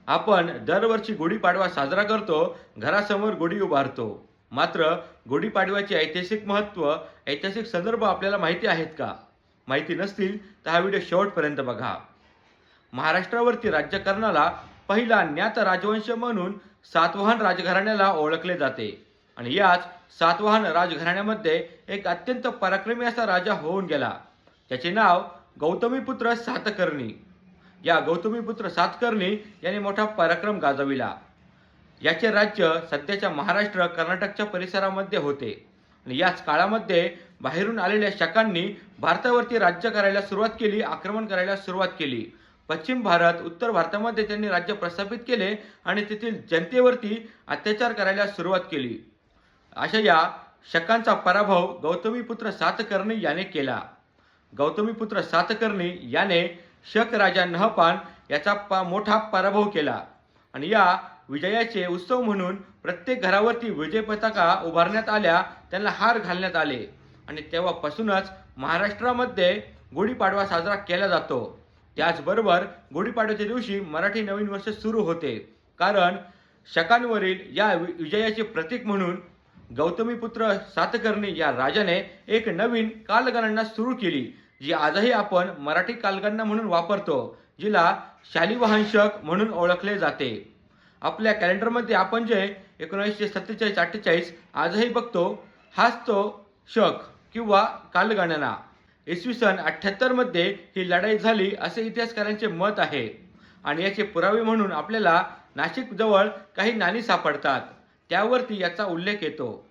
आपण दरवर्षी गुढीपाडवा साजरा करतो, घरासमोर गुढी उभारतो. मात्र गुढीपाडव्याचे ऐतिहासिक महत्त्व, ऐतिहासिक संदर्भ आपल्याला माहिती आहेत का? माहिती नसतील तर हा व्हिडिओ शेवटपर्यंत बघा. महाराष्ट्रावरती राज्य करणारा पहिला ज्ञात राजवंश म्हणून सातवाहन राजघराण्याला ओळखले जाते आणि याच सातवाहन राजघराण्यामध्ये एक अत्यंत पराक्रमी असा राजा होऊन गेला. त्याचे नाव गौतमीपुत्र सातकर्णी. या गौतमीपुत्र सातकर्णी याने मोठा पराक्रम गाजविला. याचे राज्य सध्याच्या महाराष्ट्र कर्नाटकच्या परिसरामध्ये होते आणि याच काळामध्ये बाहेरून आलेल्या शकांनी भारतावरती राज्य करायला सुरुवात केली, आक्रमण करायला सुरुवात केली. पश्चिम भारत, उत्तर भारतामध्ये त्यांनी राज्य प्रस्थापित केले आणि तेथील जनतेवरती अत्याचार करायला सुरुवात केली. अशा या शकांचा पराभव गौतमीपुत्र सातकर्णी याने केला. गौतमीपुत्र सातकर्णी याने शक राजा नहपान याचा मोठा पराभव केला आणि या विजयाचे उत्सव म्हणून प्रत्येक घरावरती विजय पताका उभारण्यात आल्या, त्यांना हार घालण्यात आले आणि तेव्हापासूनच महाराष्ट्रामध्ये गुढीपाडवा साजरा केला जातो. त्याचबरोबर गुढीपाडव्याच्या दिवशी मराठी नवीन वर्ष सुरू होते, कारण शकांवरील या विजयाचे प्रतीक म्हणून गौतमीपुत्र सातकर्णी या राजाने एक नवीन कालगणना सुरू केली, जी आजही आपण मराठी कालगणना म्हणून वापरतो, जिला शालिवाहन शक म्हणून ओळखले जाते. आपल्या कॅलेंडरमध्ये आपण जे 1947-48 आजही बघतो, हाच तो शक किंवा कालगणना. इसवी सन 78 मध्ये ही लढाई झाली असे इतिहासकारांचे मत आहे आणि याचे पुरावे म्हणून आपल्याला नाशिक जवळ काही नाणी सापडतात, त्यावरती याचा उल्लेख येतो.